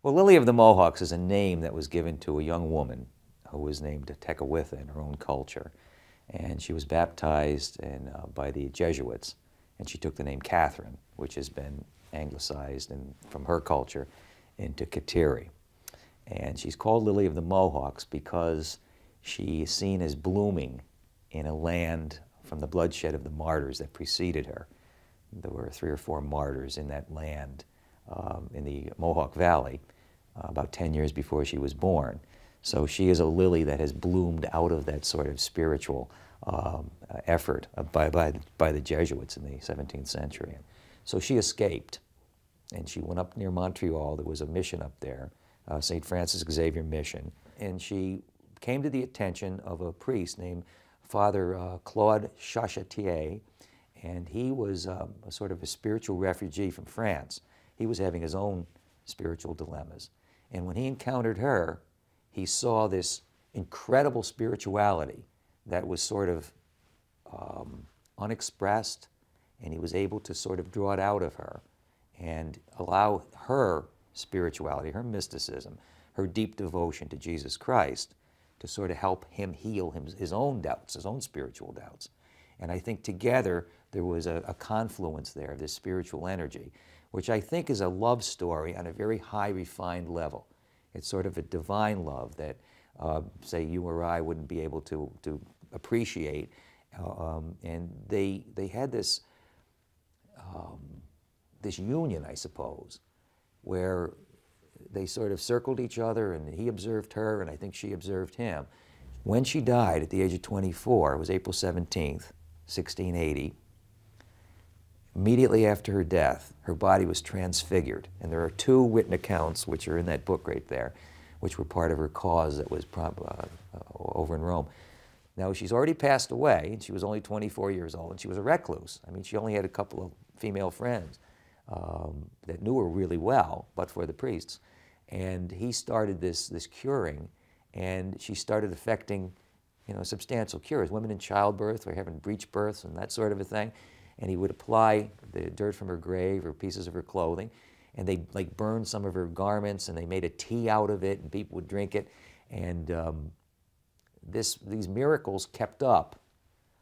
Well, Lily of the Mohawks is a name that was given to a young woman who was named Tekakwitha in her own culture. And she was baptized by the Jesuits, and she took the name Catherine, which has been anglicized from her culture into Kateri. And she's called Lily of the Mohawks because she is seen as blooming in a land from the bloodshed of the martyrs that preceded her. There were 3 or 4 martyrs in that land in the Mohawk Valley about 10 years before she was born. So she is a lily that has bloomed out of that sort of spiritual effort by the Jesuits in the 17th century. So she escaped, and she went up near Montreal. There was a mission up there, St. Francis Xavier Mission, and she came to the attention of a priest named Father Claude Chachatier, and he was a sort of a spiritual refugee from France. He was having his own spiritual dilemmas. And when he encountered her, he saw this incredible spirituality that was sort of unexpressed, and he was able to sort of draw it out of her and allow her spirituality, her mysticism, her deep devotion to Jesus Christ to sort of help him heal his own doubts, his own spiritual doubts. And I think together there was a confluence there of this spiritual energy, which I think is a love story on a very high, refined level. It's sort of a divine love that, say, you or I wouldn't be able to appreciate. And they had this, this union, I suppose, where they sort of circled each other, and he observed her, and I think she observed him. When she died at the age of 24, it was April 17th, 1680, immediately after her death, her body was transfigured. And there are 2 written accounts, which are in that book right there, which were part of her cause that was over in Rome. Now, she's already passed away, and she was only 24 years old, and she was a recluse. I mean, she only had a couple of female friends that knew her really well, but for the priests. And he started this curing, and she started affecting, substantial cures. Women in childbirth were having breech births and that sort of a thing. And he would apply the dirt from her grave or pieces of her clothing, and they burned some of her garments, and they made a tea out of it, and people would drink it. And these miracles kept up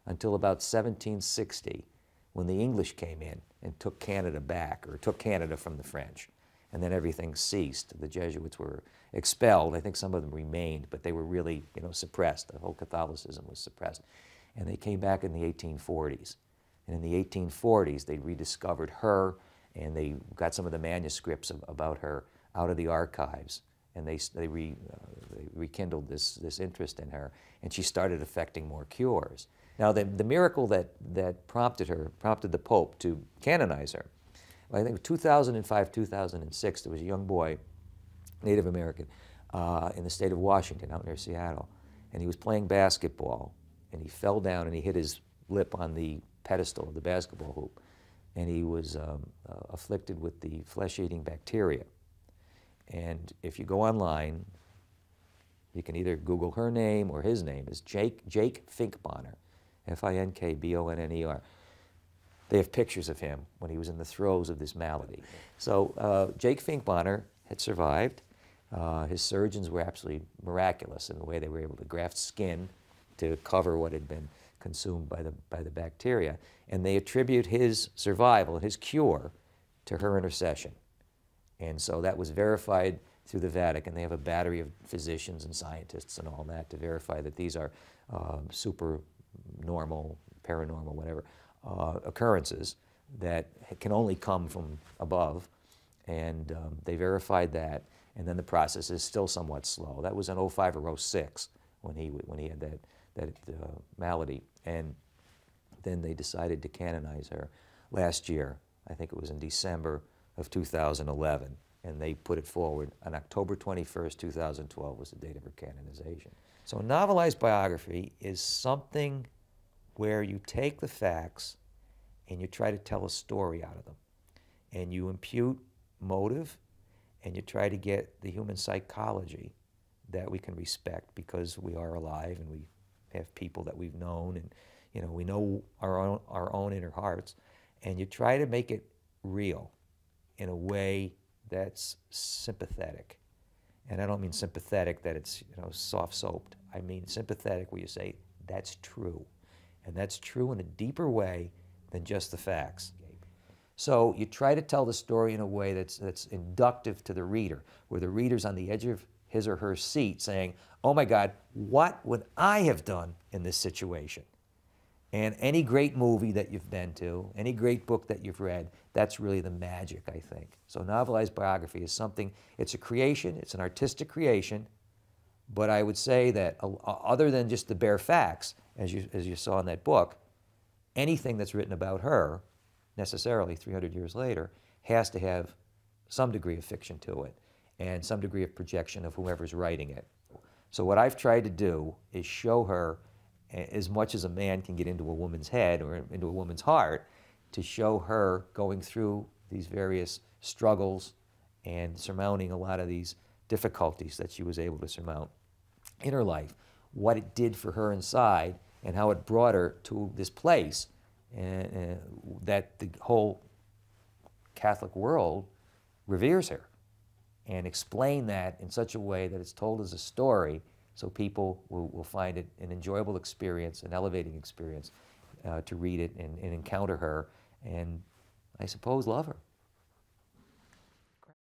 until about 1760, when the English came in and took Canada back, or took Canada from the French. And then everything ceased. The Jesuits were expelled. I think some of them remained, but they were really, suppressed. The whole Catholicism was suppressed. And they came back in the 1840s. And in the 1840s, they rediscovered her, and they got some of the manuscripts about her out of the archives. And they rekindled this interest in her, and she started effecting more cures. Now, the miracle that prompted the Pope to canonize her, well, I think 2005, 2006, there was a young boy, Native American, in the state of Washington, out near Seattle, and he was playing basketball, and he fell down and he hit his lip on the pedestal of the basketball hoop, and he was afflicted with the flesh-eating bacteria. And if you go online, you can either Google her name or his name. Is Jake Finkbonner, Finkbonner. They have pictures of him when he was in the throes of this malady. So Jake Finkbonner had survived. His surgeons were absolutely miraculous in the way they were able to graft skin to cover what had been consumed by the bacteria. And they attribute his survival and his cure to her intercession. And so that was verified through the Vatican. They have a battery of physicians and scientists and all that to verify that these are super normal, paranormal, whatever, occurrences that can only come from above. And they verified that. And then the process is still somewhat slow. That was in 05 or 06 when he had that malady. And then they decided to canonize her last year. I think it was in December of 2011, and they put it forward on October 21st, 2012 was the date of her canonization. So a novelized biography is something where you take the facts and you try to tell a story out of them, and you impute motive, and you try to get the human psychology that we can respect because we are alive and we have people that we've known, and we know our own inner hearts, and you try to make it real in a way that's sympathetic. And I don't mean sympathetic that it's, you know, soft-soaped. I mean sympathetic where you say, that's true. And that's true in a deeper way than just the facts. So you try to tell the story in a way that's inductive to the reader, where the reader's on the edge of his or her seat saying, oh my God, what would I have done in this situation? And any great movie that you've been to, any great book that you've read, that's really the magic, I think. So novelized biography is something, it's a creation, it's an artistic creation, but I would say that other than just the bare facts, as you saw in that book, anything that's written about her, necessarily 300 years later, has to have some degree of fiction to it and some degree of projection of whoever's writing it. So what I've tried to do is show her, as much as a man can get into a woman's head or into a woman's heart, to show her going through these various struggles and surmounting a lot of these difficulties that she was able to surmount in her life, what it did for her inside and how it brought her to this place that the whole Catholic world reveres her, and explain that in such a way that it's told as a story so people will find it an enjoyable experience, an elevating experience to read it and encounter her and, I suppose, love her.